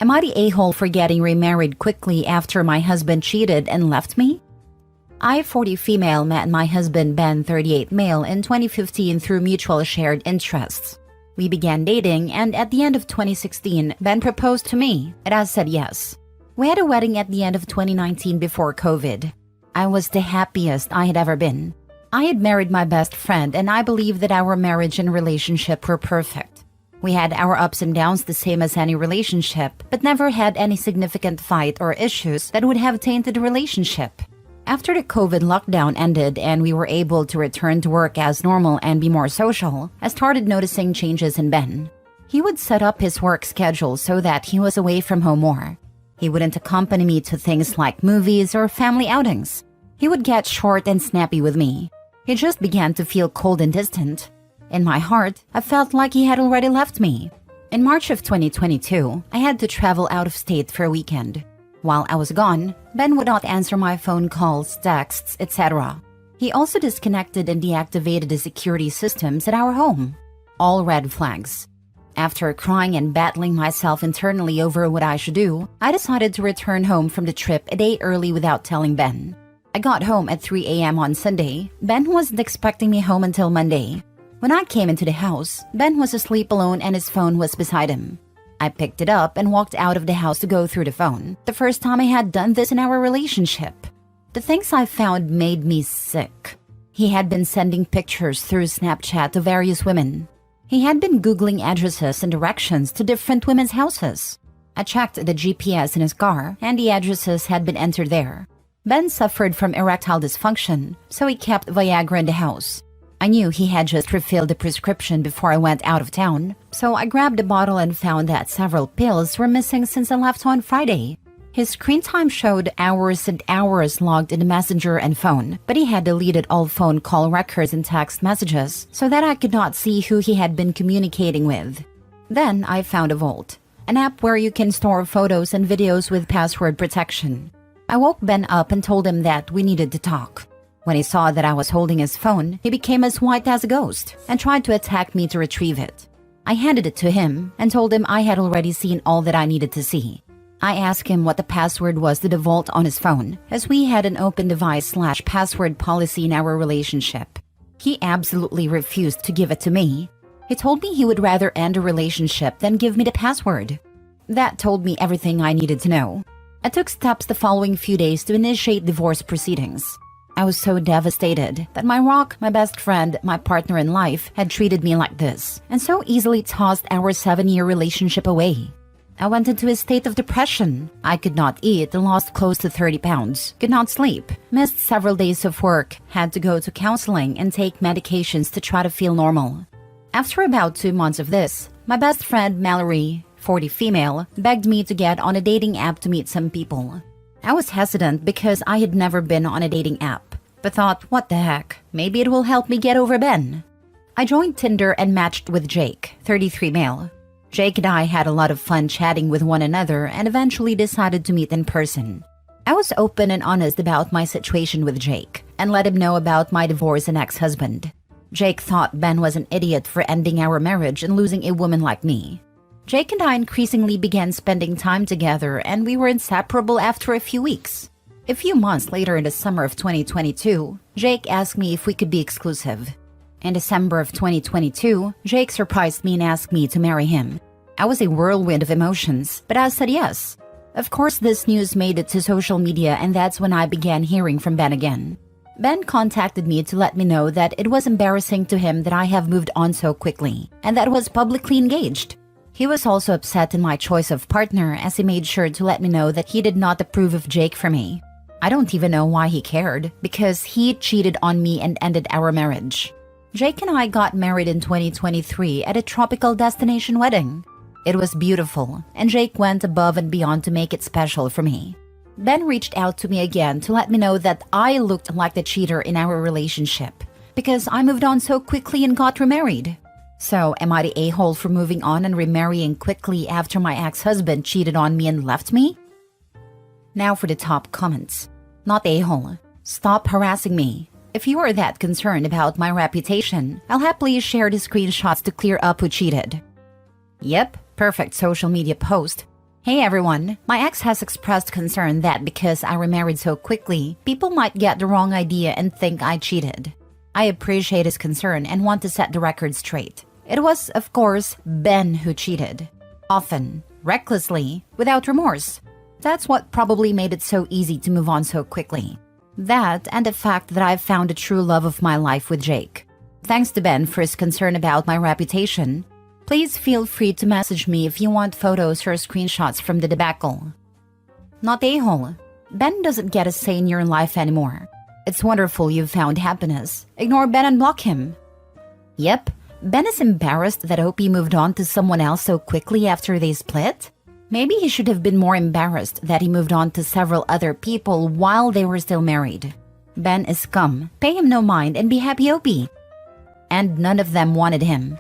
Am I the a-hole for getting remarried quickly after my husband cheated and left me? I, 40 female, met my husband Ben, 38 male, in 2015 through mutual shared interests. We began dating, and at the end of 2016, Ben proposed to me, and I said yes. We had a wedding at the end of 2019 before COVID. I was the happiest I had ever been. I had married my best friend, and I believe that our marriage and relationship were perfect. We had our ups and downs the same as any relationship, but never had any significant fight or issues that would have tainted the relationship. After the COVID lockdown ended and we were able to return to work as normal and be more social, I started noticing changes in Ben. He would set up his work schedule so that he was away from home more. He wouldn't accompany me to things like movies or family outings. He would get short and snappy with me. He just began to feel cold and distant. In my heart, I felt like he had already left me. In March of 2022, I had to travel out of state for a weekend. While I was gone, Ben would not answer my phone calls, texts, etc. He also disconnected and deactivated the security systems at our home. All red flags. After crying and battling myself internally over what I should do, I decided to return home from the trip a day early without telling Ben. I got home at 3 a.m. on Sunday. Ben wasn't expecting me home until Monday. When I came into the house, Ben was asleep alone and his phone was beside him. I picked it up and walked out of the house to go through the phone, the first time I had done this in our relationship. The things I found made me sick. He had been sending pictures through Snapchat to various women. He had been Googling addresses and directions to different women's houses. I checked the GPS in his car, and the addresses had been entered there. Ben suffered from erectile dysfunction, so he kept Viagra in the house. I knew he had just refilled the prescription before I went out of town, so I grabbed the bottle and found that several pills were missing since I left on Friday. His screen time showed hours and hours logged in the messenger and phone, but he had deleted all phone call records and text messages so that I could not see who he had been communicating with. Then I found a Vault, an app where you can store photos and videos with password protection. I woke Ben up and told him that we needed to talk. When he saw that I was holding his phone, he became as white as a ghost and tried to attack me to retrieve it. I handed it to him and told him I had already seen all that I needed to see. I asked him what the password was to the Vault on his phone, as we had an open device/password policy in our relationship. He absolutely refused to give it to me. He told me he would rather end a relationship than give me the password. That told me everything I needed to know. I took steps the following few days to initiate divorce proceedings. I was so devastated that my rock, my best friend, my partner in life, had treated me like this and so easily tossed our 7-year relationship away. I went into a state of depression. I could not eat and lost close to 30 pounds, could not sleep, missed several days of work, had to go to counseling and take medications to try to feel normal. After about 2 months of this, my best friend Mallory, 40 female, begged me to get on a dating app to meet some people. I was hesitant because I had never been on a dating app, but thought, what the heck, maybe it will help me get over Ben. I joined Tinder and matched with Jake, 33 male. Jake and I had a lot of fun chatting with one another and eventually decided to meet in person. I was open and honest about my situation with Jake and let him know about my divorce and ex-husband. Jake thought Ben was an idiot for ending our marriage and losing a woman like me. Jake and I increasingly began spending time together and we were inseparable after a few weeks. A few months later in the summer of 2022, Jake asked me if we could be exclusive. In December of 2022, Jake surprised me and asked me to marry him. I was a whirlwind of emotions, but I said yes. Of course, this news made it to social media and that's when I began hearing from Ben again. Ben contacted me to let me know that it was embarrassing to him that I have moved on so quickly and that I was publicly engaged. He was also upset in my choice of partner as he made sure to let me know that he did not approve of Jake for me. I don't even know why he cared, because he cheated on me and ended our marriage. Jake and I got married in 2023 at a tropical destination wedding. It was beautiful, and Jake went above and beyond to make it special for me. Ben reached out to me again to let me know that I looked like the cheater in our relationship, because I moved on so quickly and got remarried. So, am I the a-hole for moving on and remarrying quickly after my ex-husband cheated on me and left me? Now for the top comments. Not a-hole. Stop harassing me. If you are that concerned about my reputation, I'll happily share the screenshots to clear up who cheated. Yep, perfect social media post. Hey everyone, my ex has expressed concern that because I remarried so quickly, people might get the wrong idea and think I cheated. I appreciate his concern and want to set the record straight. It was, of course, Ben who cheated. Often, recklessly, without remorse. That's what probably made it so easy to move on so quickly. That and the fact that I've found the true love of my life with Jake. Thanks to Ben for his concern about my reputation. Please feel free to message me if you want photos or screenshots from the debacle. Not a-hole. Ben doesn't get a say in your life anymore. It's wonderful you've found happiness. Ignore Ben and block him. Yep, Ben is embarrassed that OP moved on to someone else so quickly after they split. Maybe he should have been more embarrassed that he moved on to several other people while they were still married. Ben is scum. Pay him no mind and be happy, OP. And none of them wanted him.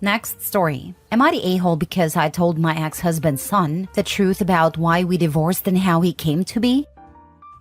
Next story. Am I the a-hole because I told my ex-husband's son the truth about why we divorced and how he came to be?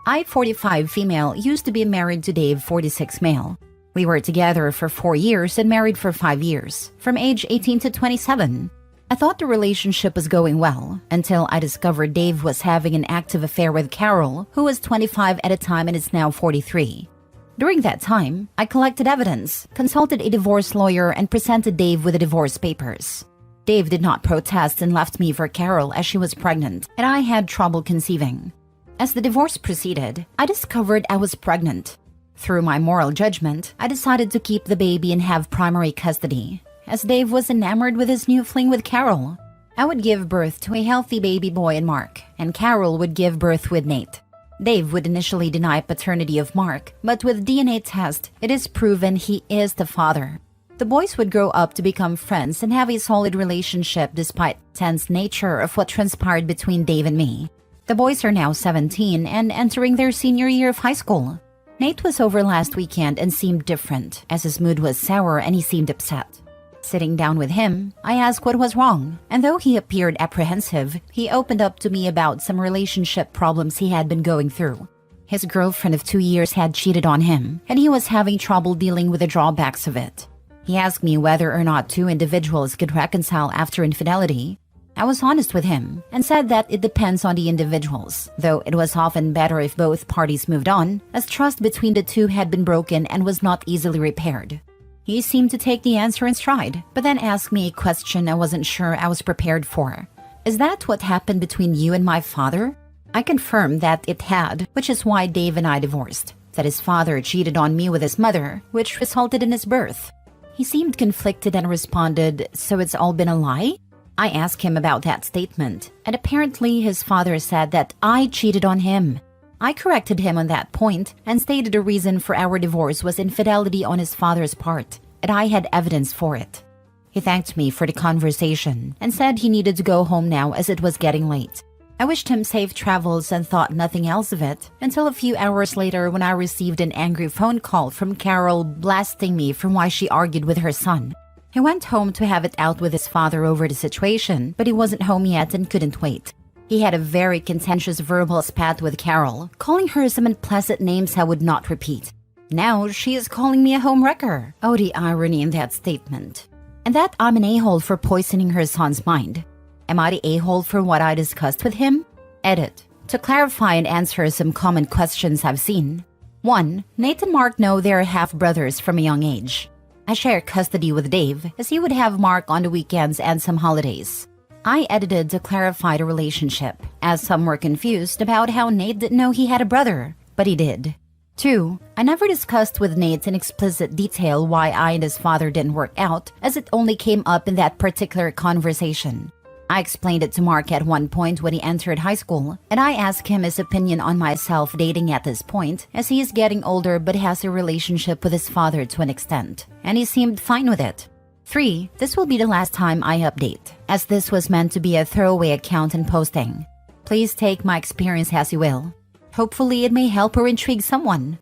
I, 45 female, used to be married to Dave, 46 male. We were together for 4 years and married for 5 years, from age 18 to 27. I thought the relationship was going well, until I discovered Dave was having an active affair with Carol, who was 25 at the time and is now 43. During that time, I collected evidence, consulted a divorce lawyer, and presented Dave with the divorce papers. Dave did not protest and left me for Carol as she was pregnant, and I had trouble conceiving. As the divorce proceeded, I discovered I was pregnant. Through my moral judgment, I decided to keep the baby and have primary custody, as Dave was enamored with his new fling with Carol. I would give birth to a healthy baby boy in Mark, and Carol would give birth with Nate. Dave would initially deny paternity of Mark, but with DNA test, it is proven he is the father. The boys would grow up to become friends and have a solid relationship despite the tense nature of what transpired between Dave and me. The boys are now 17 and entering their senior year of high school. Nate was over last weekend and seemed different, as his mood was sour and he seemed upset. Sitting down with him, I asked what was wrong, and though he appeared apprehensive, he opened up to me about some relationship problems he had been going through. His girlfriend of 2 years had cheated on him, and he was having trouble dealing with the drawbacks of it. He asked me whether or not two individuals could reconcile after infidelity. I was honest with him, and said that it depends on the individuals, though it was often better if both parties moved on, as trust between the two had been broken and was not easily repaired. He seemed to take the answer in stride, but then asked me a question I wasn't sure I was prepared for. Is that what happened between you and my father? I confirmed that it had, which is why Dave and I divorced. That his father cheated on me with his mother, which resulted in his birth. He seemed conflicted and responded, so it's all been a lie? I asked him about that statement, and apparently his father said that I cheated on him. I corrected him on that point and stated the reason for our divorce was infidelity on his father's part, and I had evidence for it. He thanked me for the conversation and said he needed to go home now as it was getting late. I wished him safe travels and thought nothing else of it until a few hours later when I received an angry phone call from Carol blasting me for why she argued with her son. He went home to have it out with his father over the situation, but he wasn't home yet and couldn't wait. He had a very contentious verbal spat with Carol, calling her some unpleasant names I would not repeat. Now she is calling me a home wrecker. Oh, the irony in that statement. And that I'm an a-hole for poisoning her son's mind. Am I the a-hole for what I discussed with him? Edit. To clarify and answer some common questions I've seen. 1. Nate and Mark know they're half-brothers from a young age. I share custody with Dave, as he would have Mark on the weekends and some holidays. I edited to clarify the relationship, as some were confused about how Nate didn't know he had a brother, but he did. 2. I never discussed with Nate in explicit detail why I and his father didn't work out, as it only came up in that particular conversation. I explained it to Mark at one point when he entered high school, and I asked him his opinion on myself dating at this point, as he is getting older but has a relationship with his father to an extent, and he seemed fine with it. 3. This will be the last time I update, as this was meant to be a throwaway account and posting. Please take my experience as you will. Hopefully it may help or intrigue someone.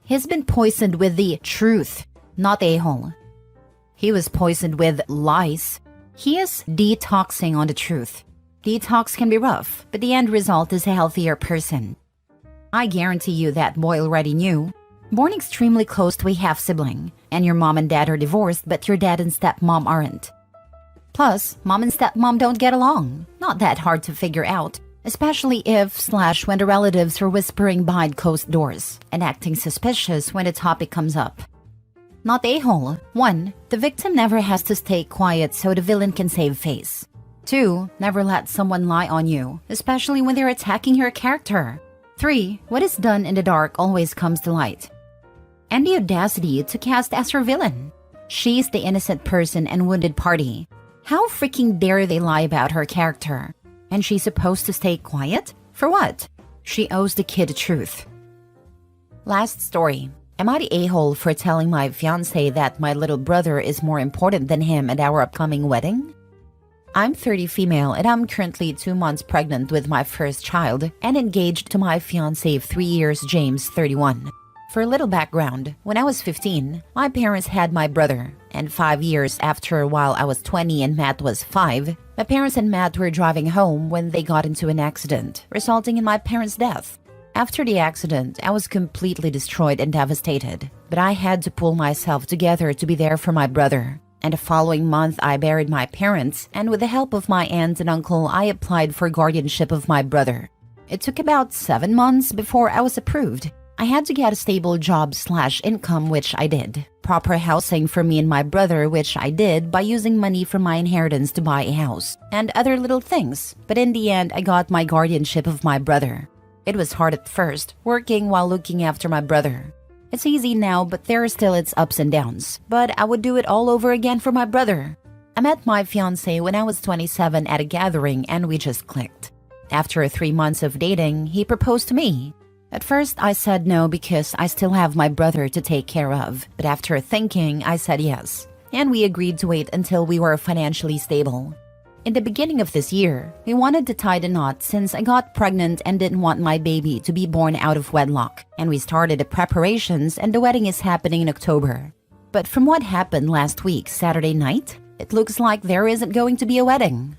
He's been poisoned with the truth, not a-hole. He was poisoned with lies. He is detoxing on the truth. Detox can be rough, but the end result is a healthier person. I guarantee you that boy already knew. Born extremely close to a half-sibling, and your mom and dad are divorced, but your dad and stepmom aren't. Plus, mom and stepmom don't get along. Not that hard to figure out, especially if/when the relatives are whispering behind closed doors and acting suspicious when the topic comes up. Not a-hole. 1. The victim never has to stay quiet so the villain can save face. 2. Never let someone lie on you, especially when they're attacking your character. 3. What is done in the dark always comes to light. And the audacity to cast as her villain. She's the innocent person and wounded party. How freaking dare they lie about her character? And she's supposed to stay quiet? For what? She owes the kid the truth. Last story. Am I the a-hole for telling my fiancé that my little brother is more important than him at our upcoming wedding? I'm 30 female and I'm currently 2 months pregnant with my first child and engaged to my fiancé of 3 years, James, 31. For a little background, when I was 15, my parents had my brother, and 5 years after, while I was 20 and Matt was 5, my parents and Matt were driving home when they got into an accident, resulting in my parents' death. After the accident, I was completely destroyed and devastated, but I had to pull myself together to be there for my brother. And the following month, I buried my parents, and with the help of my aunt and uncle, I applied for guardianship of my brother. It took about 7 months before I was approved. I had to get a stable job/income, which I did. Proper housing for me and my brother, which I did by using money from my inheritance to buy a house, and other little things. But in the end, I got my guardianship of my brother. It was hard at first, working while looking after my brother. It's easy now, but there are still its ups and downs. But I would do it all over again for my brother. I met my fiancé when I was 27 at a gathering and we just clicked. After 3 months of dating, he proposed to me. At first, I said no because I still have my brother to take care of. But after thinking, I said yes. And we agreed to wait until we were financially stable. In the beginning of this year, we wanted to tie the knot since I got pregnant and didn't want my baby to be born out of wedlock. And we started the preparations and the wedding is happening in October. But from what happened last week, Saturday night, it looks like there isn't going to be a wedding.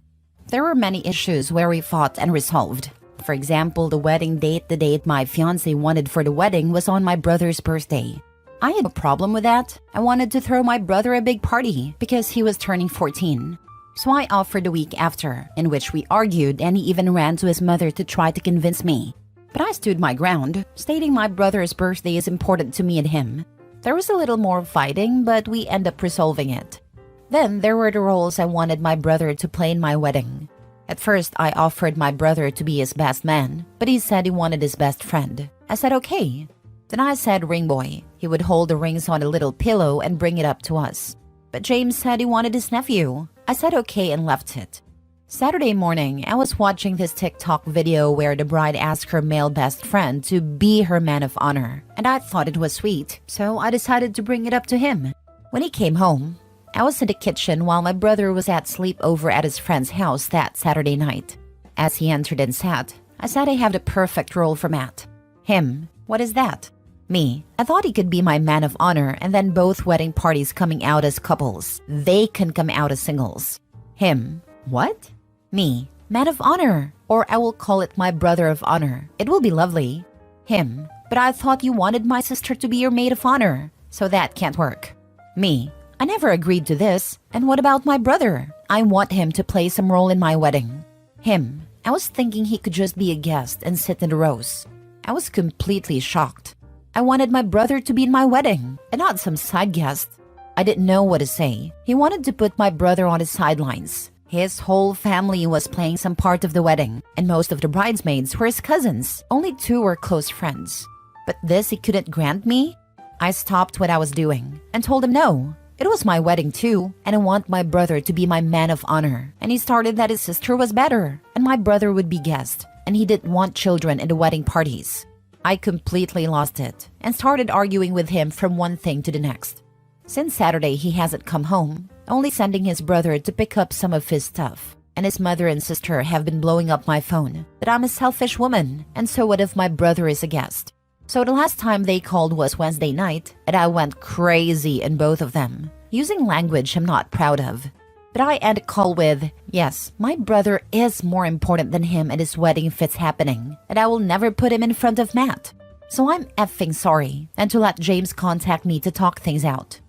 There were many issues where we fought and resolved. For example, the wedding date, the date my fiancé wanted for the wedding was on my brother's birthday. I had a problem with that. I wanted to throw my brother a big party because he was turning 14. So I offered the week after, in which we argued and he even ran to his mother to try to convince me. But I stood my ground, stating my brother's birthday is important to me and him. There was a little more fighting, but we ended up resolving it. Then there were the roles I wanted my brother to play in my wedding. At first, I offered my brother to be his best man, but he said he wanted his best friend. I said okay. Then I said ring boy. He would hold the rings on a little pillow and bring it up to us. But James said he wanted his nephew. I said okay and left it. Saturday morning, I was watching this TikTok video where the bride asked her male best friend to be her man of honor, and I thought it was sweet, so I decided to bring it up to him. When he came home, I was in the kitchen while my brother was at sleepover at his friend's house that Saturday night. As he entered and sat, I said I have the perfect role for Matt. Him. What is that? Me. I thought he could be my man of honor and then both wedding parties coming out as couples. They can come out as singles. Him. What? Me. Man of honor. Or I will call it my brother of honor. It will be lovely. Him. But I thought you wanted my sister to be your maid of honor. So that can't work. Me. I never agreed to this. And what about my brother? I want him to play some role in my wedding. Him. I was thinking he could just be a guest and sit in the rows. I was completely shocked. I wanted my brother to be in my wedding, and not some side guest. I didn't know what to say. He wanted to put my brother on the sidelines. His whole family was playing some part of the wedding, and most of the bridesmaids were his cousins. Only 2 were close friends. But this he couldn't grant me? I stopped what I was doing, and told him no. It was my wedding too, and I want my brother to be my man of honor. And he started that his sister was better, and my brother would be guest, and he didn't want children in the wedding parties. I completely lost it and started arguing with him from one thing to the next. Since Saturday, he hasn't come home, only sending his brother to pick up some of his stuff. And his mother and sister have been blowing up my phone that I'm a selfish woman, and so what if my brother is a guest? So the last time they called was Wednesday night, and I went crazy in both of them, using language I'm not proud of. But I end a call with, yes, my brother is more important than him at his wedding if it's happening, and I will never put him in front of Matt. So I'm effing sorry, and to let James contact me to talk things out.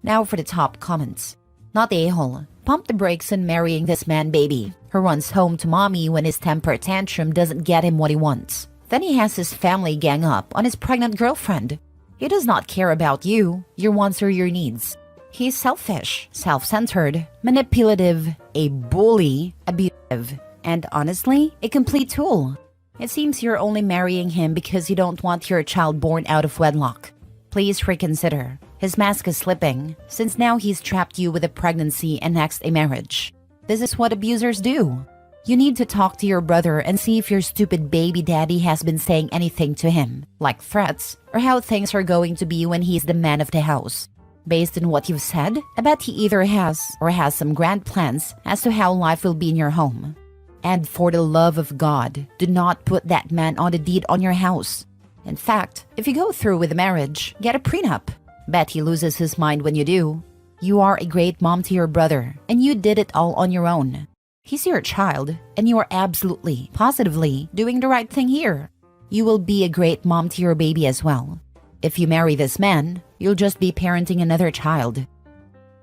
Now for the top comments. Not the a-hole. Pump the brakes on marrying this man, baby, who runs home to mommy when his temper tantrum doesn't get him what he wants. Then he has his family gang up on his pregnant girlfriend. He does not care about you, your wants or your needs. He's selfish, self-centered, manipulative, a bully, abusive, and honestly, a complete tool. It seems you're only marrying him because you don't want your child born out of wedlock. Please reconsider. His mask is slipping, since now he's trapped you with a pregnancy and next a marriage. This is what abusers do. You need to talk to your brother and see if your stupid baby daddy has been saying anything to him, like threats, or how things are going to be when he's the man of the house. Based on what you've said, I bet he either has or has some grand plans as to how life will be in your home. And for the love of God, do not put that man on the deed on your house. In fact, if you go through with the marriage, get a prenup. Bet he loses his mind when you do. You are a great mom to your brother, and you did it all on your own. He's your child, and you are absolutely, positively doing the right thing here. You will be a great mom to your baby as well. If you marry this man, you'll just be parenting another child.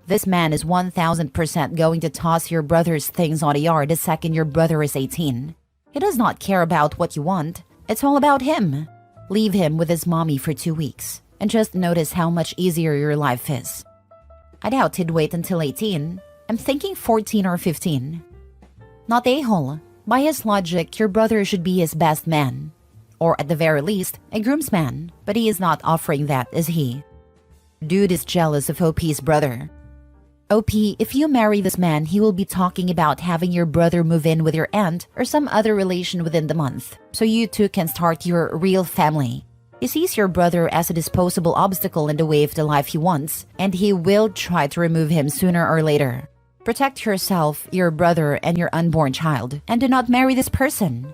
This man is 1000% going to toss your brother's things on the yard the second your brother is 18. He does not care about what you want. It's all about him. Leave him with his mommy for 2 weeks, and just notice how much easier your life is. I doubt he'd wait until 18. I'm thinking 14 or 15. Not a-hole. By his logic, your brother should be his best man. Or at the very least, a groomsman. But he is not offering that, is he? Dude is jealous of OP's brother. OP, if you marry this man, he will be talking about having your brother move in with your aunt or some other relation within the month, so you two can start your real family. He sees your brother as a disposable obstacle in the way of the life he wants, and he will try to remove him sooner or later. Protect yourself, your brother, and your unborn child, and do not marry this person.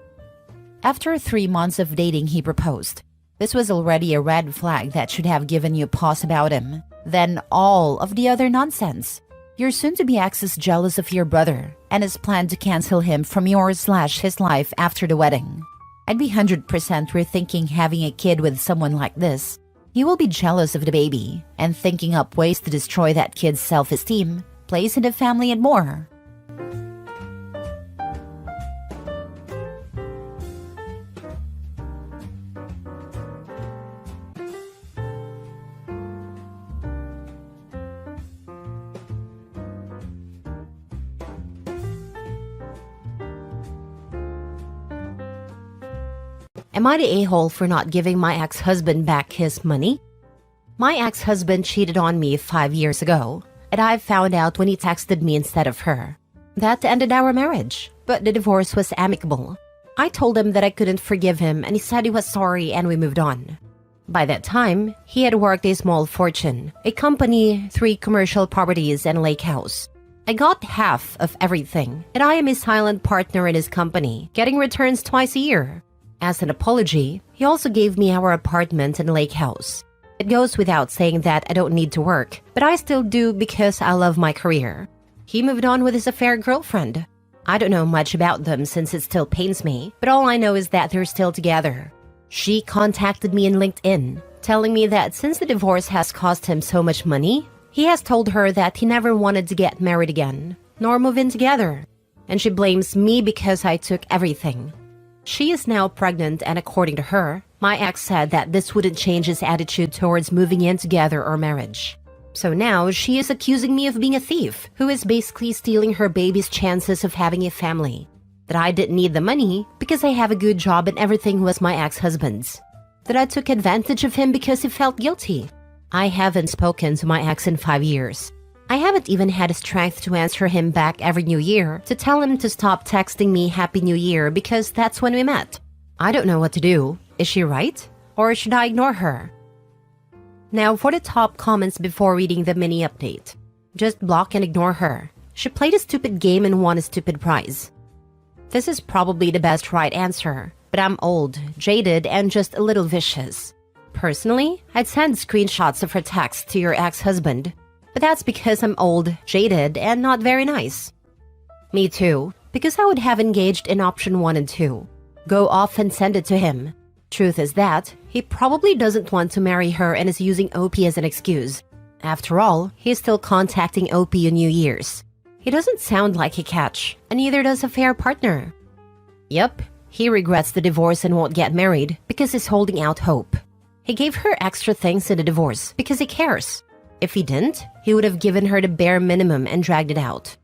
After 3 months of dating, he proposed. This was already a red flag that should have given you pause about him. Then all of the other nonsense. Your soon-to-be ex is jealous of your brother and has planned to cancel him from yours/his life after the wedding. I'd be 100% rethinking having a kid with someone like this. He will be jealous of the baby and thinking up ways to destroy that kid's self-esteem, place in the family, and more. Am I the a-hole for not giving my ex-husband back his money? My ex-husband cheated on me 5 years ago, and I found out when he texted me instead of her. That ended our marriage, but the divorce was amicable. I told him that I couldn't forgive him, and he said he was sorry, and we moved on. By that time, he had worked a small fortune, a company, 3 commercial properties, and a lake house. I got half of everything, and I am a silent partner in his company, getting returns twice a year. As an apology, he also gave me our apartment and lake house. It goes without saying that I don't need to work, but I still do because I love my career. He moved on with his affair girlfriend. I don't know much about them since it still pains me, but all I know is that they're still together. She contacted me in LinkedIn, telling me that since the divorce has cost him so much money, he has told her that he never wanted to get married again, nor move in together. And she blames me because I took everything. She is now pregnant, and according to her, my ex said that this wouldn't change his attitude towards moving in together or marriage. So now she is accusing me of being a thief, who is basically stealing her baby's chances of having a family. That I didn't need the money because I have a good job and everything was my ex-husband's. That I took advantage of him because he felt guilty. I haven't spoken to my ex in 5 years. I haven't even had the strength to answer him back every New Year to tell him to stop texting me Happy New Year because that's when we met. I don't know what to do. Is she right? Or should I ignore her? Now for the top comments before reading the mini update. Just block and ignore her. She played a stupid game and won a stupid prize. This is probably the best right answer, but I'm old, jaded, and just a little vicious. Personally, I'd send screenshots of her text to your ex-husband. But that's because I'm old, jaded, and not very nice. Me too, because I would have engaged in option 1 and 2. Go off and send it to him. Truth is that he probably doesn't want to marry her and is using OP as an excuse. After all, he's still contacting OP on New Year's. He doesn't sound like a catch, and neither does a fair partner. Yep, he regrets the divorce and won't get married because he's holding out hope. He gave her extra things in the divorce because he cares. If he didn't, he would have given her the bare minimum and dragged it out.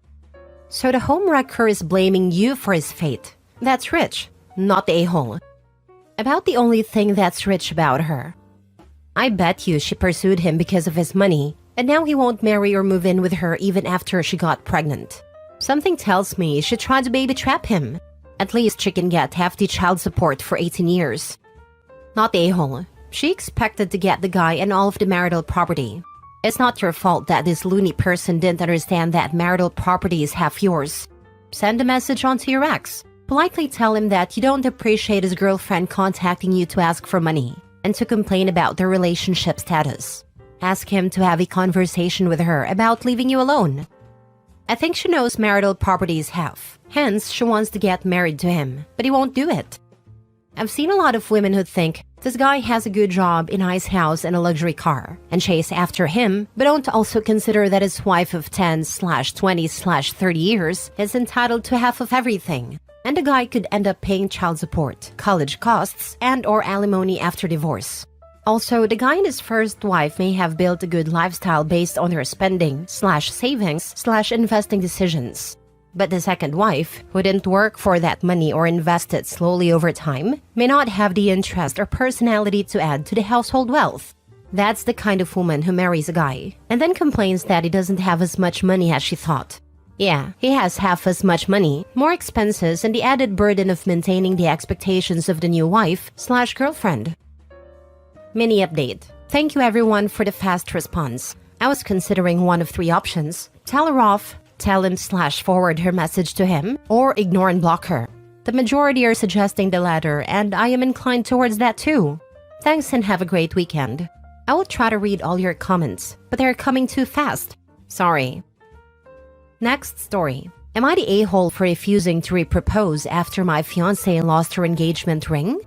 So the homewrecker is blaming you for his fate. That's rich, not the a-hole. About the only thing that's rich about her. I bet you she pursued him because of his money, and now he won't marry or move in with her even after she got pregnant. Something tells me she tried to baby trap him. At least she can get hefty child support for 18 years. Not the a-hole. She expected to get the guy and all of the marital property. It's not your fault that this loony person didn't understand that marital property is half yours. Send a message on to your ex. Politely tell him that you don't appreciate his girlfriend contacting you to ask for money and to complain about their relationship status. Ask him to have a conversation with her about leaving you alone. I think she knows marital property is half. Hence, she wants to get married to him, but he won't do it. I've seen a lot of women who think this guy has a good job, a nice house, and a luxury car, and chase after him, but don't also consider that his wife of 10/20/30 years is entitled to half of everything. And the guy could end up paying child support, college costs, and/or alimony after divorce. Also, the guy and his first wife may have built a good lifestyle based on their spending/savings/investing decisions. But the second wife, who didn't work for that money or invest it slowly over time, may not have the interest or personality to add to the household wealth. That's the kind of woman who marries a guy and then complains that he doesn't have as much money as she thought. Yeah, he has half as much money, more expenses, and the added burden of maintaining the expectations of the new wife/girlfriend. Mini update. Thank you everyone for the fast response. I was considering one of 3 options. Tell her off, tell him/forward her message to him, or ignore and block her. The majority are suggesting the latter, and I am inclined towards that too. Thanks and have a great weekend. I will try to read all your comments, but they're coming too fast. Sorry. Next story. Am I the a-hole for refusing to repropose after my fiancé lost her engagement ring?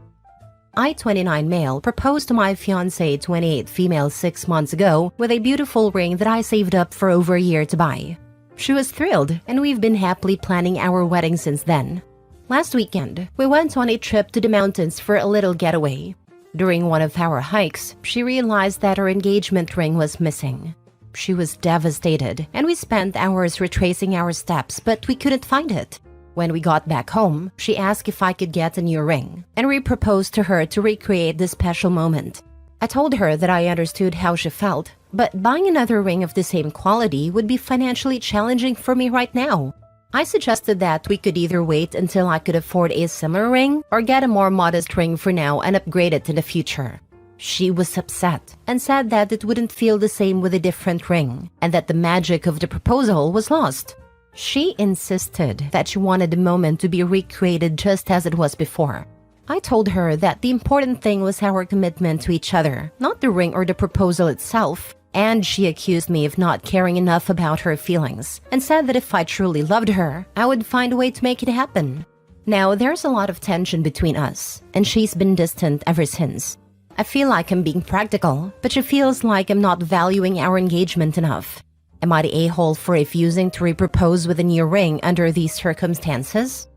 I, 29 male, proposed to my fiancé, 28 female 6 months ago with a beautiful ring that I saved up for over a year to buy. She was thrilled, and we've been happily planning our wedding since then. Last weekend, we went on a trip to the mountains for a little getaway. During one of our hikes, she realized that her engagement ring was missing. She was devastated, and we spent hours retracing our steps, but we couldn't find it. When we got back home, she asked if I could get a new ring, and we proposed to her to recreate this special moment. I told her that I understood how she felt, but buying another ring of the same quality would be financially challenging for me right now. I suggested that we could either wait until I could afford a similar ring or get a more modest ring for now and upgrade it in the future. She was upset and said that it wouldn't feel the same with a different ring and that the magic of the proposal was lost. She insisted that she wanted the moment to be recreated just as it was before. I told her that the important thing was our commitment to each other, not the ring or the proposal itself, and she accused me of not caring enough about her feelings and said that if I truly loved her, I would find a way to make it happen. Now, there's a lot of tension between us, and she's been distant ever since. I feel like I'm being practical, but she feels like I'm not valuing our engagement enough. Am I the a-hole for refusing to repropose with a new ring under these circumstances?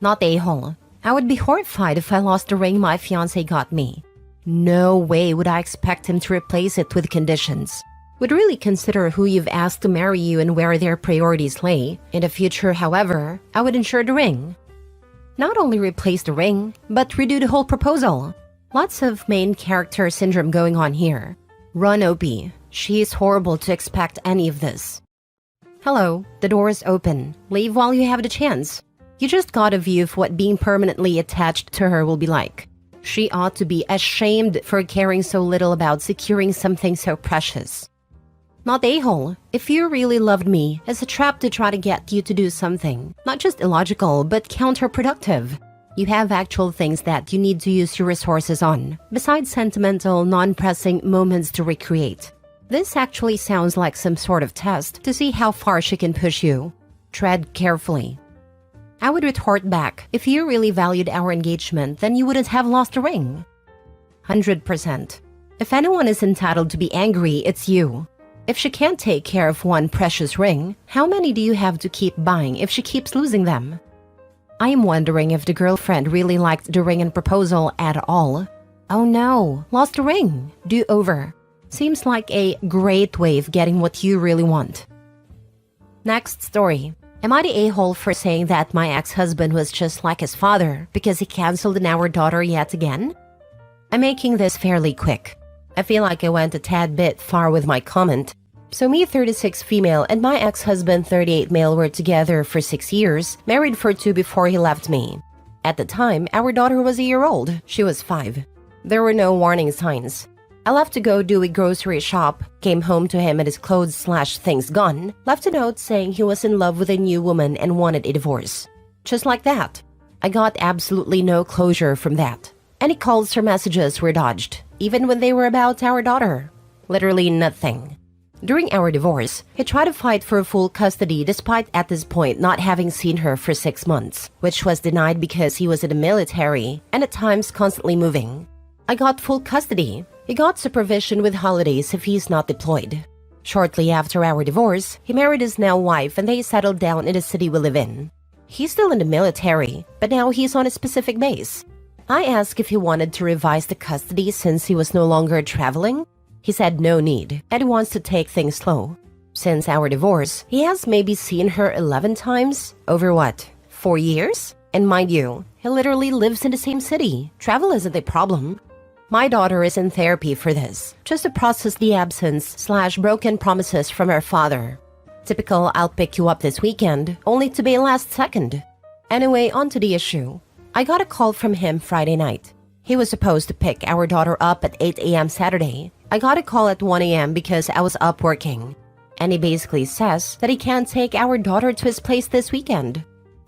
Not the a-hole. I would be horrified if I lost the ring my fiancé got me. No way would I expect him to replace it with conditions. Would really consider who you've asked to marry you and where their priorities lay. In the future, however, I would ensure the ring. Not only replace the ring, but redo the whole proposal. Lots of main character syndrome going on here. Run, OP. She is horrible to expect any of this. Hello, the door is open. Leave while you have the chance. You just got a view of what being permanently attached to her will be like. She ought to be ashamed for caring so little about securing something so precious. Not a-hole. If you really loved me, it's a trap to try to get you to do something. Not just illogical, but counterproductive. You have actual things that you need to use your resources on, besides sentimental, non-pressing moments to recreate. This actually sounds like some sort of test to see how far she can push you. Tread carefully. I would retort back, if you really valued our engagement, then you wouldn't have lost a ring. 100%. If anyone is entitled to be angry, it's you. If she can't take care of one precious ring, how many do you have to keep buying if she keeps losing them? I am wondering if the girlfriend really liked the ring and proposal at all. Oh no, lost the ring. Do over. Seems like a great way of getting what you really want. Next story. Am I the a-hole for saying that my ex-husband was just like his father because he canceled on our daughter yet again? I'm making this fairly quick. I feel like I went a tad bit far with my comment. So me 36 female and my ex-husband 38 male were together for 6 years, married for 2 before he left me. At the time, our daughter was a year old. She was 5. There were no warning signs. I left to go do a grocery shop, came home to him and his clothes/things gone, left a note saying he was in love with a new woman and wanted a divorce. Just like that. I got absolutely no closure from that. Any calls or messages were dodged, even when they were about our daughter. Literally nothing. During our divorce, he tried to fight for full custody despite at this point not having seen her for 6 months, which was denied because he was in the military and at times constantly moving. I got full custody. He got supervision with holidays if he's not deployed. Shortly after our divorce, he married his now wife and they settled down in the city we live in. He's still in the military, but now he's on a specific base. I asked if he wanted to revise the custody since he was no longer traveling. He said no need, and he wants to take things slow. Since our divorce, he has maybe seen her 11 times, over what, 4 years? And mind you, he literally lives in the same city. Travel isn't a problem. My daughter is in therapy for this, just to process the absence/broken promises from her father. Typical I'll pick you up this weekend, only to be last second. Anyway, on to the issue. I got a call from him Friday night. He was supposed to pick our daughter up at 8 a.m. Saturday. I got a call at 1 a.m. because I was up working. And he basically says that he can't take our daughter to his place this weekend.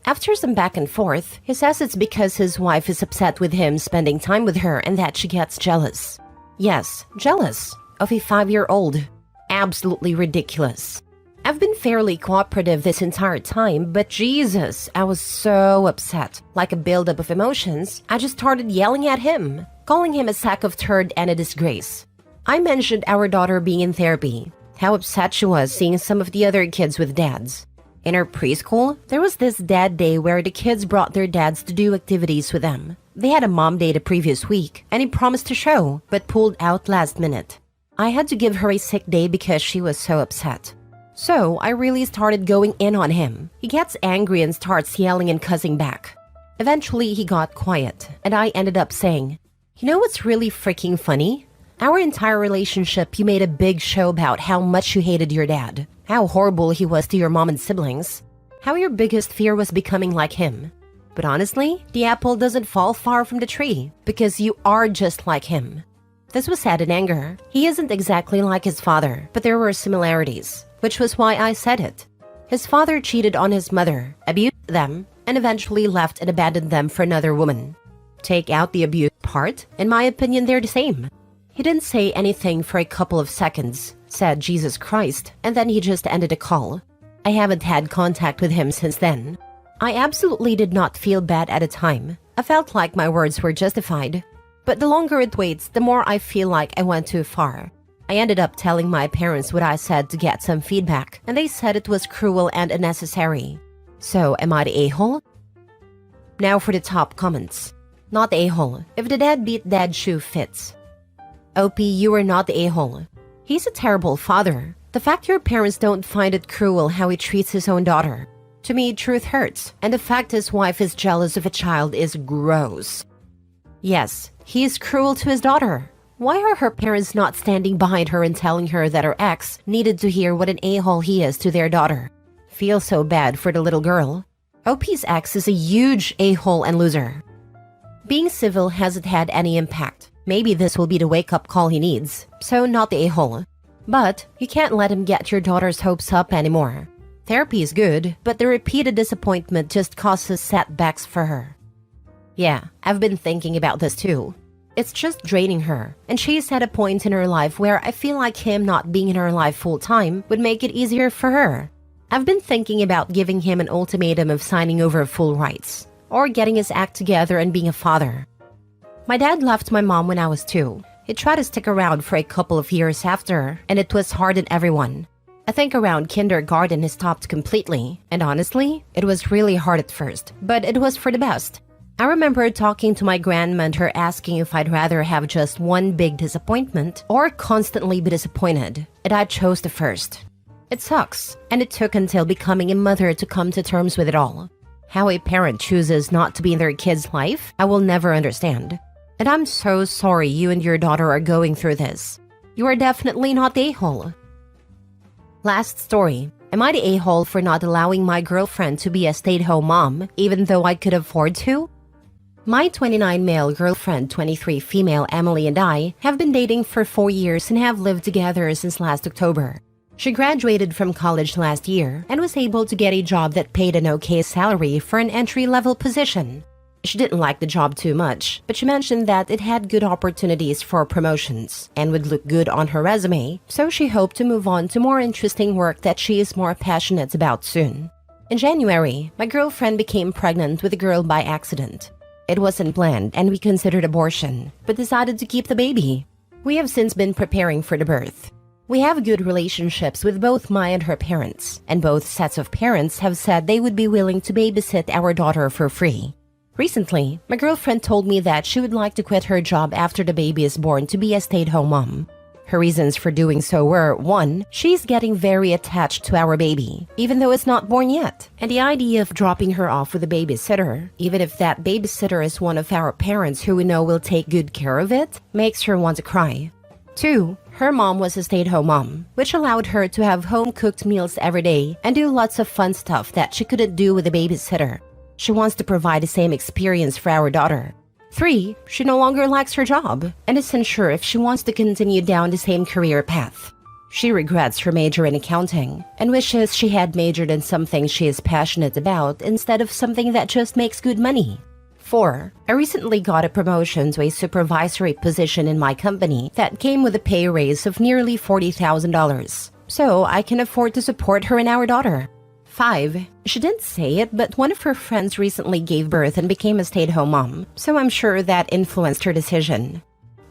After some back and forth, he says it's because his wife is upset with him spending time with her and that she gets jealous. Yes, jealous of a 5-year-old. Absolutely ridiculous. I've been fairly cooperative this entire time, but Jesus, I was so upset. Like a buildup of emotions, I just started yelling at him, calling him a sack of turd and a disgrace. I mentioned our daughter being in therapy, how upset she was seeing some of the other kids with dads. In her preschool, there was this dad day where the kids brought their dads to do activities with them. They had a mom day the previous week, and he promised to show, but pulled out last minute. I had to give her a sick day because she was so upset. So I really started going in on him. He gets angry and starts yelling and cussing back. Eventually, he got quiet, and I ended up saying, "You know what's really freaking funny? Our entire relationship, you made a big show about how much you hated your dad, how horrible he was to your mom and siblings, how your biggest fear was becoming like him. But honestly, the apple doesn't fall far from the tree, because you are just like him." This was said in anger. He isn't exactly like his father, but there were similarities, which was why I said it. His father cheated on his mother, abused them, and eventually left and abandoned them for another woman. Take out the abuse part, in my opinion, they're the same. He didn't say anything for a couple of seconds, said Jesus Christ, and then he just ended the call. I haven't had contact with him since then. I absolutely did not feel bad at the time. I felt like my words were justified. But the longer it waits, the more I feel like I went too far. I ended up telling my parents what I said to get some feedback, and they said it was cruel and unnecessary. So, am I the a-hole? Now for the top comments. Not the a-hole. If the deadbeat dad shoe fits. OP, you are not the a-hole. He's a terrible father. The fact your parents don't find it cruel how he treats his own daughter. To me, truth hurts, and the fact his wife is jealous of a child is gross. Yes, he is cruel to his daughter. Why are her parents not standing behind her and telling her that her ex needed to hear what an a-hole he is to their daughter? Feel so bad for the little girl. OP's ex is a huge a-hole and loser. Being civil hasn't had any impact. Maybe this will be the wake-up call he needs, so not the a-hole. But you can't let him get your daughter's hopes up anymore. Therapy is good, but the repeated disappointment just causes setbacks for her. Yeah, I've been thinking about this too. It's just draining her, and she's at a point in her life where I feel like him not being in her life full-time would make it easier for her. I've been thinking about giving him an ultimatum of signing over full rights, or getting his act together and being a father. My dad left my mom when I was 2. He tried to stick around for a couple of years after, and it was hard on everyone. I think around kindergarten he stopped completely, and honestly, it was really hard at first, but it was for the best. I remember talking to my grandma and her asking if I'd rather have just one big disappointment or constantly be disappointed, and I chose the first. It sucks, and it took until becoming a mother to come to terms with it all. How a parent chooses not to be in their kid's life, I will never understand. And I'm so sorry you and your daughter are going through this. You are definitely not the a-hole. Last story. Am I the a-hole for not allowing my girlfriend to be a stay-at-home mom, even though I could afford to? My 29 male girlfriend, 23 female Emily, and I have been dating for 4 years and have lived together since last October. She graduated from college last year and was able to get a job that paid an okay salary for an entry-level position. She didn't like the job too much, but she mentioned that it had good opportunities for promotions and would look good on her resume, so she hoped to move on to more interesting work that she is more passionate about soon. In January, my girlfriend became pregnant with a girl by accident. It wasn't planned and we considered abortion, but decided to keep the baby. We have since been preparing for the birth. We have good relationships with both my and her parents, and both sets of parents have said they would be willing to babysit our daughter for free. Recently, my girlfriend told me that she would like to quit her job after the baby is born to be a stay-at-home mom. Her reasons for doing so were, 1, she's getting very attached to our baby, even though it's not born yet, and the idea of dropping her off with a babysitter, even if that babysitter is one of our parents who we know will take good care of it, makes her want to cry. 2, her mom was a stay-at-home mom, which allowed her to have home-cooked meals every day and do lots of fun stuff that she couldn't do with a babysitter. She wants to provide the same experience for our daughter. 3, she no longer likes her job and isn't sure if she wants to continue down the same career path. She regrets her major in accounting and wishes she had majored in something she is passionate about instead of something that just makes good money. 4, I recently got a promotion to a supervisory position in my company that came with a pay raise of nearly $40,000, so I can afford to support her and our daughter. 5, she didn't say it, but one of her friends recently gave birth and became a stay-at-home mom, so I'm sure that influenced her decision.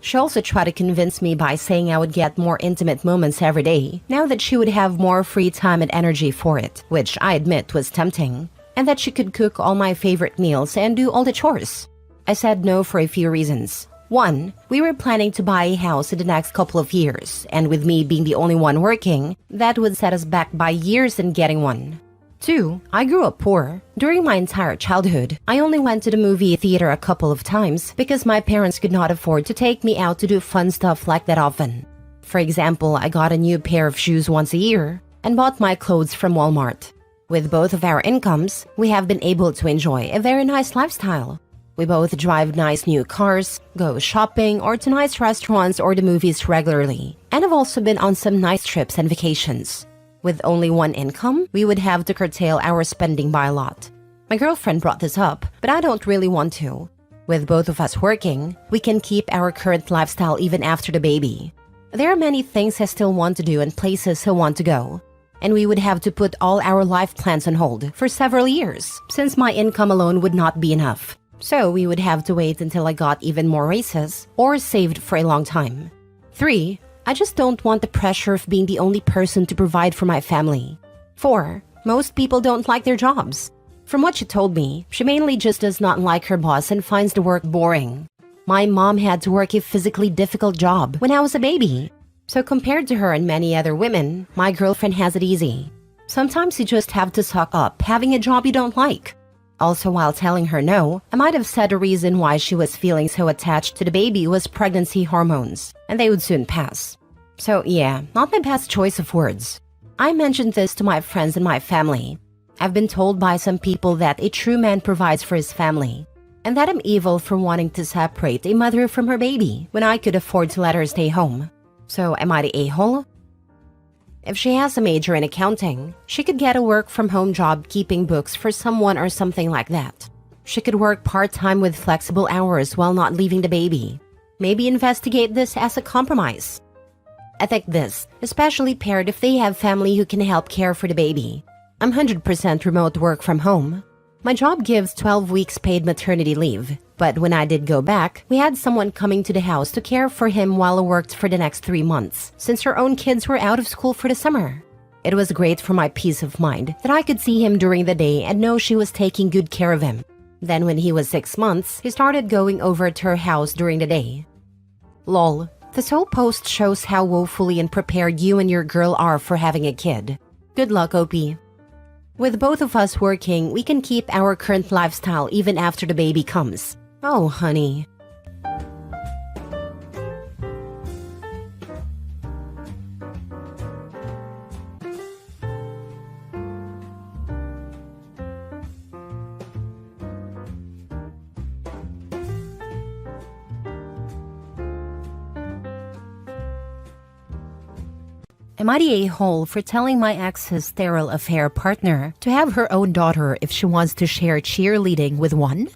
She also tried to convince me by saying I would get more intimate moments every day, now that she would have more free time and energy for it, which I admit was tempting, and that she could cook all my favorite meals and do all the chores. I said no for a few reasons. 1, we were planning to buy a house in the next couple of years, and with me being the only one working, that would set us back by years in getting one. 2, I grew up poor. During my entire childhood, I only went to the movie theater a couple of times because my parents could not afford to take me out to do fun stuff like that often. For example, I got a new pair of shoes once a year and bought my clothes from Walmart. With both of our incomes, we have been able to enjoy a very nice lifestyle. We both drive nice new cars, go shopping or to nice restaurants or the movies regularly, and have also been on some nice trips and vacations. With only one income, we would have to curtail our spending by a lot. My girlfriend brought this up, but I don't really want to. With both of us working, we can keep our current lifestyle even after the baby. There are many things I still want to do and places I want to go. And we would have to put all our life plans on hold for several years, since my income alone would not be enough. So we would have to wait until I got even more raises or saved for a long time. 3, I just don't want the pressure of being the only person to provide for my family. 4, most people don't like their jobs. From what she told me, she mainly just does not like her boss and finds the work boring. My mom had to work a physically difficult job when I was a baby. So compared to her and many other women, my girlfriend has it easy. Sometimes you just have to suck up having a job you don't like. Also, while telling her no, I might have said a reason why she was feeling so attached to the baby was pregnancy hormones, and they would soon pass. So yeah, not my best choice of words. I mentioned this to my friends and my family. I've been told by some people that a true man provides for his family, and that I'm evil for wanting to separate a mother from her baby when I could afford to let her stay home. So am I the a-hole? If she has a major in accounting, she could get a work-from-home job keeping books for someone or something like that. She could work part-time with flexible hours while not leaving the baby. Maybe investigate this as a compromise. I think this, especially paired if they have family who can help care for the baby. I'm 100% remote work from home. My job gives 12 weeks paid maternity leave, But when I did go back, we had someone coming to the house to care for him while I worked for the next 3 months, since her own kids were out of school for the summer. It was great for my peace of mind that I could see him during the day and know she was taking good care of him. Then when he was 6 months, he started going over to her house during the day. Lol. This whole post shows how woefully unprepared you and your girl are for having a kid. Good luck, OP. With both of us working, we can keep our current lifestyle even after the baby comes. Oh, honey. Am I the a-hole for telling my ex's sterile affair partner to have her own daughter if she wants to share cheerleading with one?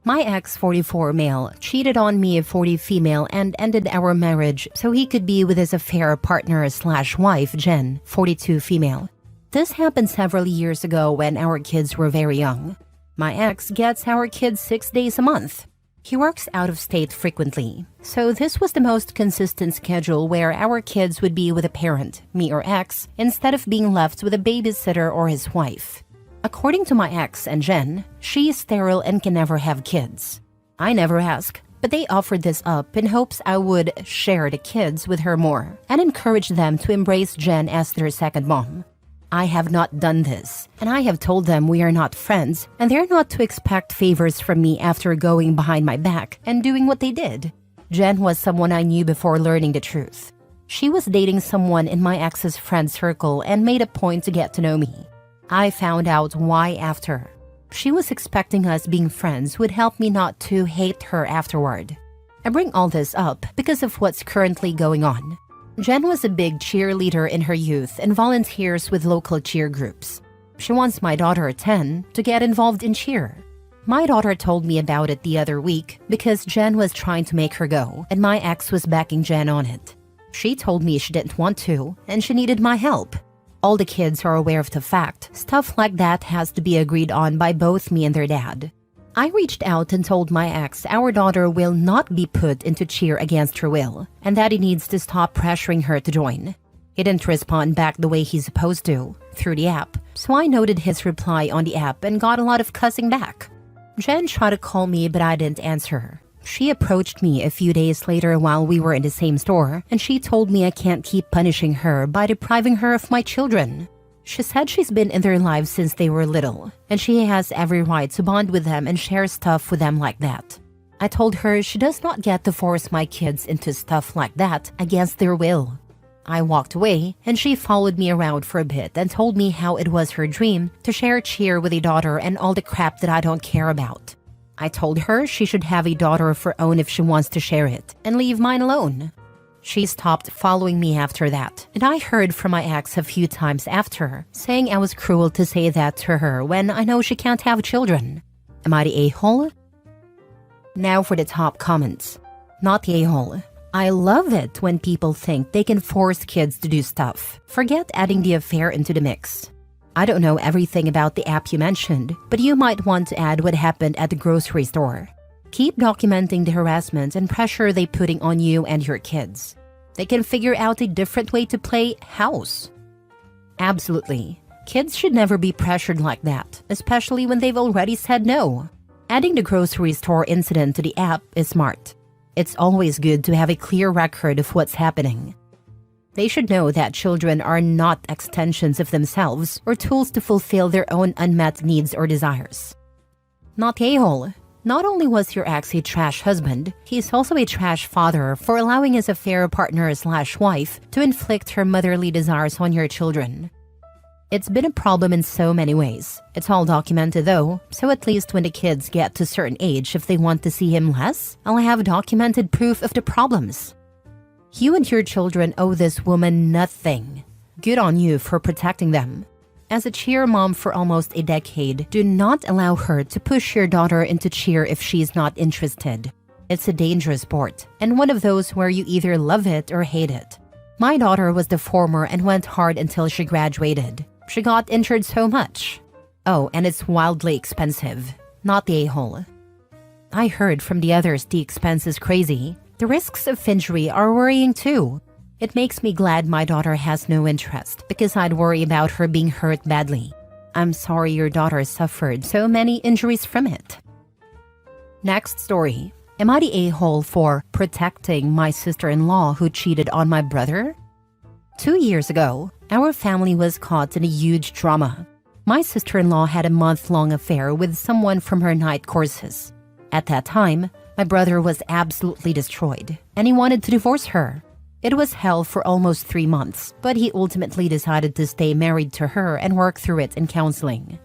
My ex, 44 male, cheated on me, 40 female, and ended our marriage so he could be with his affair partner / wife, Jen, 42 female. This happened several years ago when our kids were very young. My ex gets our kids 6 days a month. He works out of state frequently, so this was the most consistent schedule where our kids would be with a parent, me or ex, instead of being left with a babysitter or his wife. According to my ex and Jen, she is sterile and can never have kids. I never ask, but they offered this up in hopes I would share the kids with her more and encourage them to embrace Jen as their second mom. I have not done this, and I have told them we are not friends and they're not to expect favors from me after going behind my back and doing what they did. Jen was someone I knew before learning the truth. She was dating someone in my ex's friend circle and made a point to get to know me. I found out why after. She was expecting us being friends would help me not to hate her afterward. I bring all this up because of what's currently going on. Jen was a big cheerleader in her youth and volunteers with local cheer groups. She wants my daughter, 10, to get involved in cheer. My daughter told me about it the other week because Jen was trying to make her go and my ex was backing Jen on it. She told me she didn't want to and she needed my help. All the kids are aware of the fact stuff like that has to be agreed on by both me and their dad. I reached out and told my ex our daughter will not be put into cheer against her will and that he needs to stop pressuring her to join. He didn't respond back the way he's supposed to, through the app, so I noted his reply on the app and got a lot of cussing back. Jen tried to call me but I didn't answer her. She approached me a few days later while we were in the same store and she told me I can't keep punishing her by depriving her of my children. She said she's been in their lives since they were little, and she has every right to bond with them and share stuff with them like that. I told her she does not get to force my kids into stuff like that against their will. I walked away, and she followed me around for a bit and told me how it was her dream to share cheer with a daughter and all the crap that I don't care about. I told her she should have a daughter of her own if she wants to share it, and leave mine alone. She stopped following me after that, and I heard from my ex a few times after, saying I was cruel to say that to her when I know she can't have children. Am I the a-hole? Now for the top comments. Not the a-hole. I love it when people think they can force kids to do stuff. Forget adding the affair into the mix. I don't know everything about the app you mentioned, but you might want to add what happened at the grocery store. Keep documenting the harassment and pressure they putting on you and your kids. They can figure out a different way to play house. Absolutely. Kids should never be pressured like that, especially when they've already said no. Adding the grocery store incident to the app is smart. It's always good to have a clear record of what's happening. They should know that children are not extensions of themselves or tools to fulfill their own unmet needs or desires. Not a-hole. Not only was your ex a trash husband, he's also a trash father for allowing his affair partner / wife to inflict her motherly desires on your children. It's been a problem in so many ways. It's all documented though, so at least when the kids get to a certain age, if they want to see him less, I'll have documented proof of the problems. You and your children owe this woman nothing. Good on you for protecting them. As a cheer mom for almost a decade, do not allow her to push your daughter into cheer if she's not interested. It's a dangerous sport, and one of those where you either love it or hate it. My daughter was the former and went hard until she graduated. She got injured so much. Oh, and it's wildly expensive. Not the a-hole. I heard from the others the expense is crazy. The risks of injury are worrying too. It makes me glad my daughter has no interest because I'd worry about her being hurt badly. I'm sorry your daughter suffered so many injuries from it. Next story. Am I the a-hole for protecting my sister-in-law who cheated on my brother? 2 years ago, our family was caught in a huge drama. My sister-in-law had a month-long affair with someone from her night courses. At that time, my brother was absolutely destroyed, and he wanted to divorce her. It was hell for almost 3 months, but he ultimately decided to stay married to her and work through it in counseling.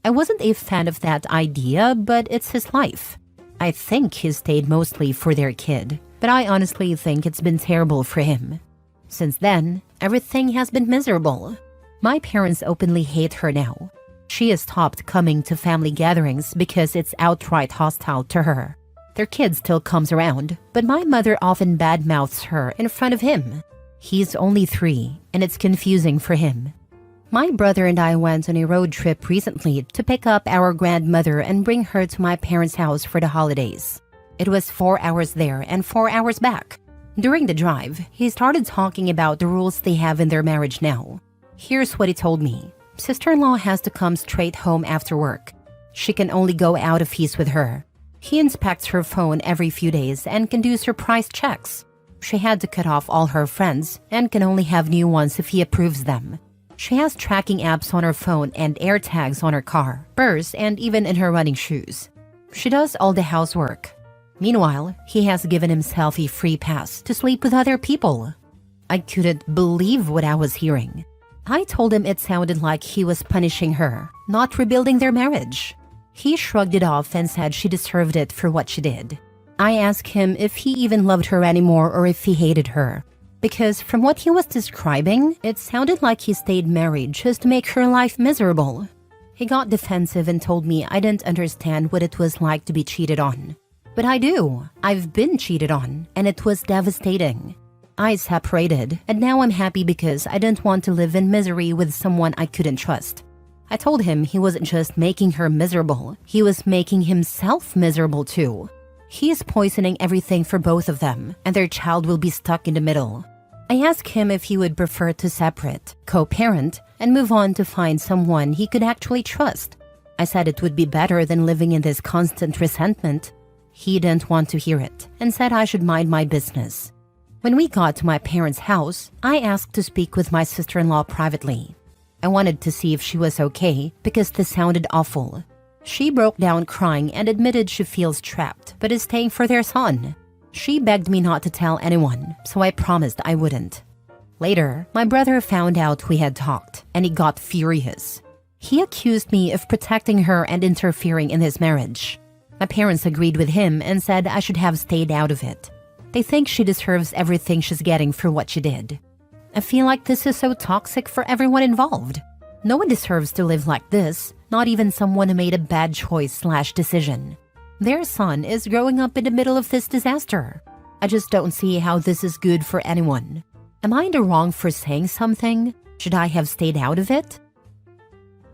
I wasn't a fan of that idea, but it's his life. I think he stayed mostly for their kid, but I honestly think it's been terrible for him. Since then, everything has been miserable. My parents openly hate her now. She has stopped coming to family gatherings because it's outright hostile to her. Their kid still comes around, but my mother often badmouths her in front of him. He's only 3, and it's confusing for him. My brother and I went on a road trip recently to pick up our grandmother and bring her to my parents' house for the holidays. It was 4 hours there and 4 hours back. During the drive, he started talking about the rules they have in their marriage now. Here's what he told me. Sister-in-law has to come straight home after work. She can only go out if he's with her. He inspects her phone every few days and can do surprise checks. She had to cut off all her friends and can only have new ones if he approves them. She has tracking apps on her phone and air tags on her car, purse, and even in her running shoes. She does all the housework. Meanwhile, he has given himself a free pass to sleep with other people. I couldn't believe what I was hearing. I told him it sounded like he was punishing her, not rebuilding their marriage. He shrugged it off and said she deserved it for what she did. I asked him if he even loved her anymore or if he hated her. Because from what he was describing, it sounded like he stayed married just to make her life miserable. He got defensive and told me I didn't understand what it was like to be cheated on. But I do. I've been cheated on, and it was devastating. I separated, and now I'm happy because I didn't want to live in misery with someone I couldn't trust. I told him he wasn't just making her miserable, he was making himself miserable too. He is poisoning everything for both of them, and their child will be stuck in the middle. I asked him if he would prefer to separate, co-parent, and move on to find someone he could actually trust. I said it would be better than living in this constant resentment. He didn't want to hear it, and said I should mind my business. When we got to my parents' house, I asked to speak with my sister-in-law privately. I wanted to see if she was okay, because this sounded awful. She broke down crying and admitted she feels trapped, but is staying for their son. She begged me not to tell anyone, so I promised I wouldn't. Later, my brother found out we had talked, and he got furious. He accused me of protecting her and interfering in his marriage. My parents agreed with him and said I should have stayed out of it. They think she deserves everything she's getting for what she did. I feel like this is so toxic for everyone involved. No one deserves to live like this, not even someone who made a bad choice/decision. Their son is growing up in the middle of this disaster. I just don't see how this is good for anyone. Am I in the wrong for saying something? Should I have stayed out of it?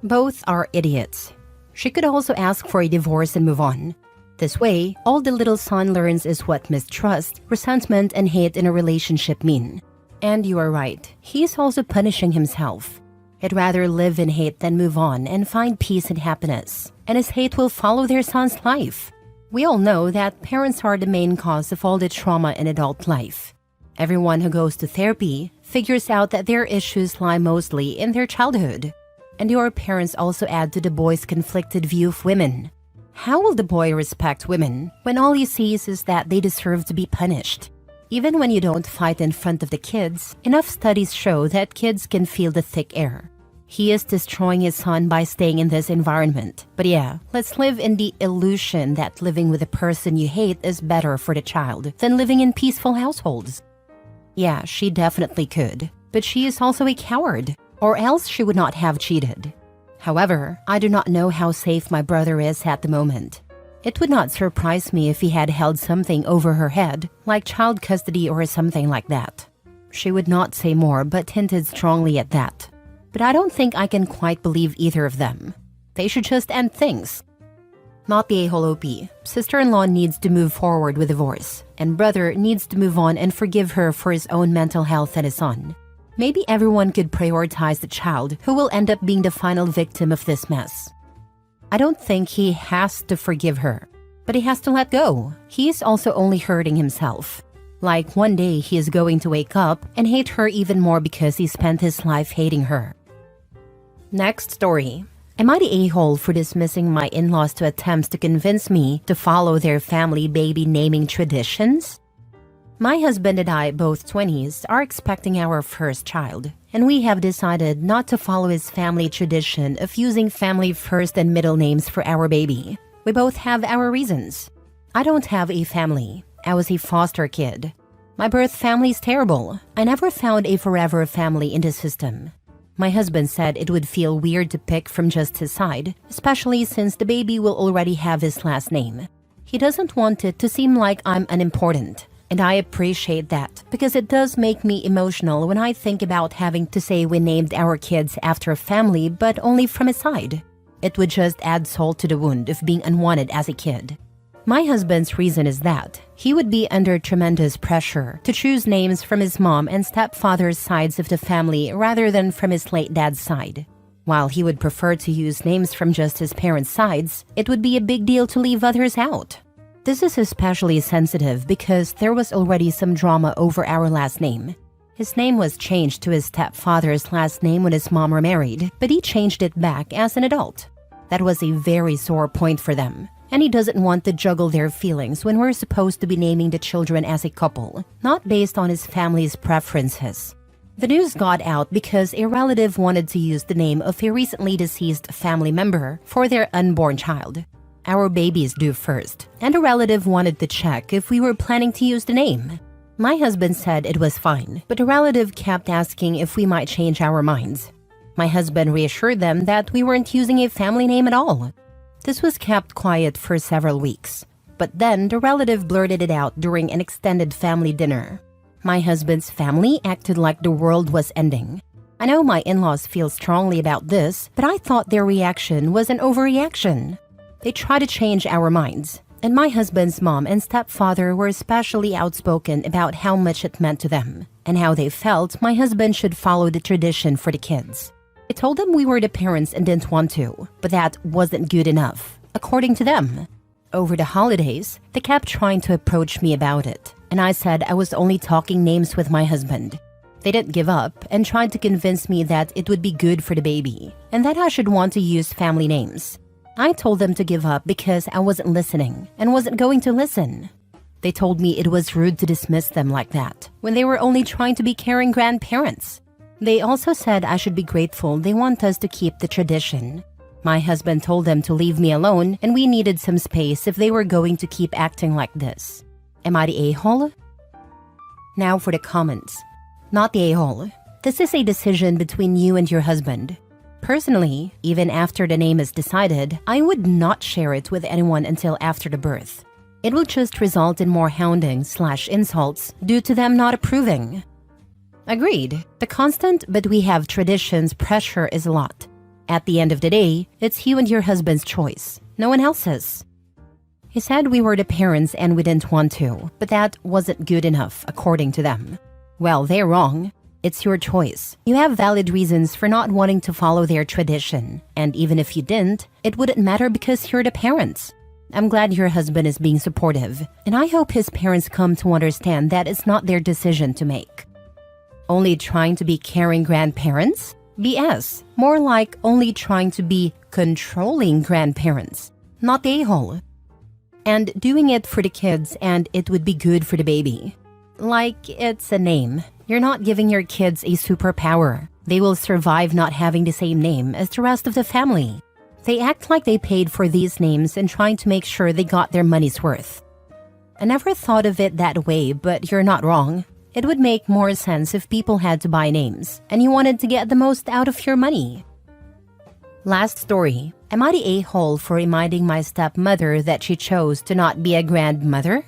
Both are idiots. She could also ask for a divorce and move on. This way, all the little son learns is what mistrust, resentment, and hate in a relationship mean. And you are right, he's also punishing himself. He'd rather live in hate than move on and find peace and happiness, and his hate will follow their son's life. We all know that parents are the main cause of all the trauma in adult life. Everyone who goes to therapy figures out that their issues lie mostly in their childhood. And your parents also add to the boy's conflicted view of women. How will the boy respect women when all he sees is that they deserve to be punished? Even when you don't fight in front of the kids, enough studies show that kids can feel the thick air. He is destroying his son by staying in this environment. But yeah, let's live in the illusion that living with a person you hate is better for the child than living in peaceful households. Yeah, she definitely could, but she is also a coward, or else she would not have cheated. However, I do not know how safe my brother is at the moment. It would not surprise me if he had held something over her head, like child custody or something like that. She would not say more, but hinted strongly at that. But I don't think I can quite believe either of them. They should just end things. Not the a-hole OP. Sister-in-law needs to move forward with divorce, and brother needs to move on and forgive her for his own mental health and his son. Maybe everyone could prioritize the child who will end up being the final victim of this mess. I don't think he has to forgive her, but he has to let go. He is also only hurting himself. Like one day he is going to wake up and hate her even more because he spent his life hating her. Next story. Am I the a-hole for dismissing my in-laws to attempts to convince me to follow their family baby naming traditions? My husband and I, both 20s, are expecting our first child, and we have decided not to follow his family tradition of using family first and middle names for our baby. We both have our reasons. I don't have a family. I was a foster kid. My birth family is terrible. I never found a forever family in the system. My husband said it would feel weird to pick from just his side, especially since the baby will already have his last name. He doesn't want it to seem like I'm unimportant. And I appreciate that because it does make me emotional when I think about having to say we named our kids after a family but only from his side. It would just add salt to the wound of being unwanted as a kid. My husband's reason is that he would be under tremendous pressure to choose names from his mom and stepfather's sides of the family rather than from his late dad's side. While he would prefer to use names from just his parents' sides, it would be a big deal to leave others out. This is especially sensitive because there was already some drama over our last name. His name was changed to his stepfather's last name when his mom remarried, but he changed it back as an adult. That was a very sore point for them, and he doesn't want to juggle their feelings when we're supposed to be naming the children as a couple, not based on his family's preferences. The news got out because a relative wanted to use the name of a recently deceased family member for their unborn child. Our baby is due first, and a relative wanted to check if we were planning to use the name. My husband said it was fine, but a relative kept asking if we might change our minds. My husband reassured them that we weren't using a family name at all. This was kept quiet for several weeks, but then the relative blurted it out during an extended family dinner. My husband's family acted like the world was ending. I know my in-laws feel strongly about this, but I thought their reaction was an overreaction. They tried to change our minds, and my husband's mom and stepfather were especially outspoken about how much it meant to them, and how they felt my husband should follow the tradition for the kids. I told them we were the parents and didn't want to, but that wasn't good enough, according to them. Over the holidays, they kept trying to approach me about it, and I said I was only talking names with my husband. They didn't give up and tried to convince me that it would be good for the baby, and that I should want to use family names. I told them to give up because I wasn't listening and wasn't going to listen. They told me it was rude to dismiss them like that when they were only trying to be caring grandparents. They also said I should be grateful they want us to keep the tradition. My husband told them to leave me alone and we needed some space if they were going to keep acting like this. Am I the a-hole? Now for the comments. Not the a-hole. This is a decision between you and your husband. Personally, even after the name is decided, I would not share it with anyone until after the birth. It will just result in more hounding/insults due to them not approving. Agreed. The constant "but we have traditions" pressure is a lot. At the end of the day, it's you and your husband's choice, no one else's. He said we were the parents and we didn't want to, but that wasn't good enough, according to them. Well, they're wrong. It's your choice. You have valid reasons for not wanting to follow their tradition, and even if you didn't, it wouldn't matter because you're the parents. I'm glad your husband is being supportive, and I hope his parents come to understand that it's not their decision to make. Only trying to be caring grandparents? BS. More like only trying to be controlling grandparents, not the a-hole. And doing it for the kids and it would be good for the baby. Like it's a name. You're not giving your kids a superpower. They will survive not having the same name as the rest of the family. They act like they paid for these names and trying to make sure they got their money's worth. I never thought of it that way, but you're not wrong. It would make more sense if people had to buy names and you wanted to get the most out of your money. Last story. Am I the a-hole for reminding my stepmother that she chose to not be a grandmother?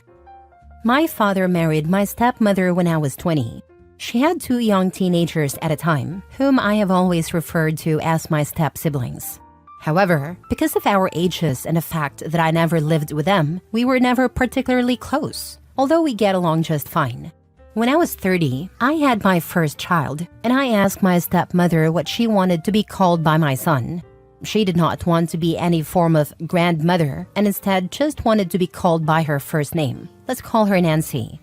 My father married my stepmother when I was 20. She had 2 young teenagers at a time, whom I have always referred to as my step-siblings. However, because of our ages and the fact that I never lived with them, we were never particularly close, although we get along just fine. When I was 30, I had my first child, and I asked my stepmother what she wanted to be called by my son. She did not want to be any form of grandmother, and instead just wanted to be called by her first name. Let's call her Nancy.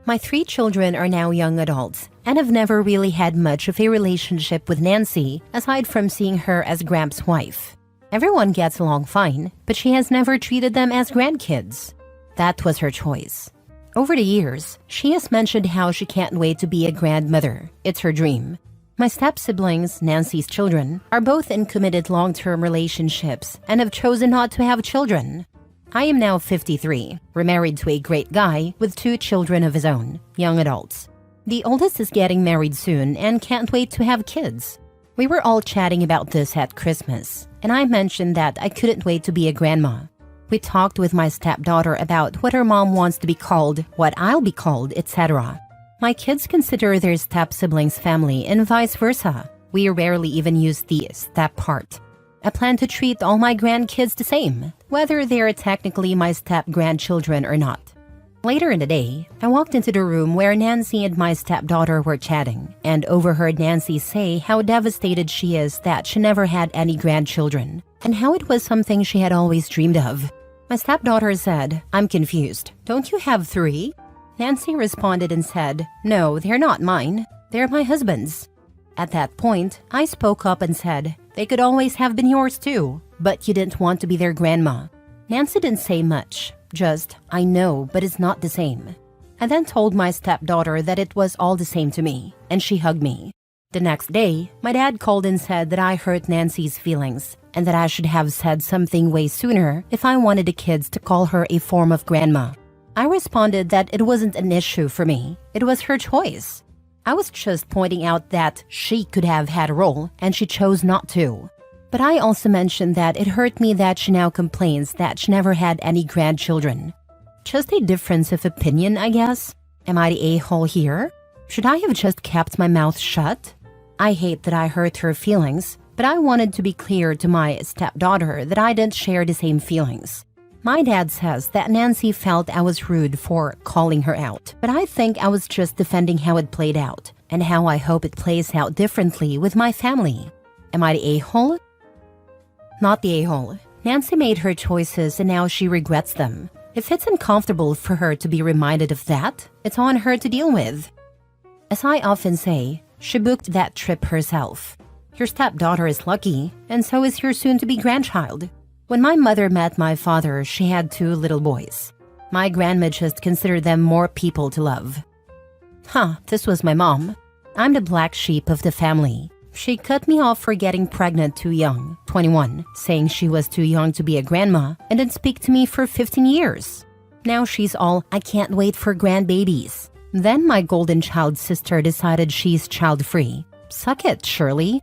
My 3 children are now young adults, and have never really had much of a relationship with Nancy, aside from seeing her as Gramps' wife. Everyone gets along fine, but she has never treated them as grandkids. That was her choice. Over the years, she has mentioned how she can't wait to be a grandmother. It's her dream. My step-siblings, Nancy's children, are both in committed long-term relationships and have chosen not to have children. I am now 53, remarried to a great guy with 2 children of his own, young adults. The oldest is getting married soon and can't wait to have kids. We were all chatting about this at Christmas, and I mentioned that I couldn't wait to be a grandma. We talked with my stepdaughter about what her mom wants to be called, what I'll be called, etc. My kids consider their step-siblings family and vice versa. We rarely even use the step part. I plan to treat all my grandkids the same, whether they're technically my step-grandchildren or not. Later in the day, I walked into the room where Nancy and my stepdaughter were chatting and overheard Nancy say how devastated she is that she never had any grandchildren and how it was something she had always dreamed of. My stepdaughter said, "I'm confused. Don't you have 3?" Nancy responded and said, "No, they're not mine. They're my husband's." At that point, I spoke up and said, "They could always have been yours too, but you didn't want to be their grandma." Nancy didn't say much, just, "I know, but it's not the same." I then told my stepdaughter that it was all the same to me, and she hugged me. The next day, my dad called and said that I hurt Nancy's feelings, and that I should have said something way sooner if I wanted the kids to call her a form of grandma. I responded that it wasn't an issue for me, it was her choice. I was just pointing out that she could have had a role, and she chose not to. But I also mentioned that it hurt me that she now complains that she never had any grandchildren. Just a difference of opinion, I guess. Am I the a-hole here? Should I have just kept my mouth shut? I hate that I hurt her feelings, but I wanted to be clear to my stepdaughter that I didn't share the same feelings. My dad says that Nancy felt I was rude for calling her out, but I think I was just defending how it played out, and how I hope it plays out differently with my family. Am I the a-hole? Not the a-hole. Nancy made her choices and now she regrets them. If it's uncomfortable for her to be reminded of that, it's on her to deal with. As I often say, she booked that trip herself. Your stepdaughter is lucky, and so is your soon-to-be grandchild. When my mother met my father, she had 2 little boys. My grandma just considered them more people to love. This was my mom. I'm the black sheep of the family. She cut me off for getting pregnant too young, 21, saying she was too young to be a grandma, and didn't speak to me for 15 years. Now she's all, "I can't wait for grandbabies." Then my golden child sister decided she's child-free. Suck it, Shirley.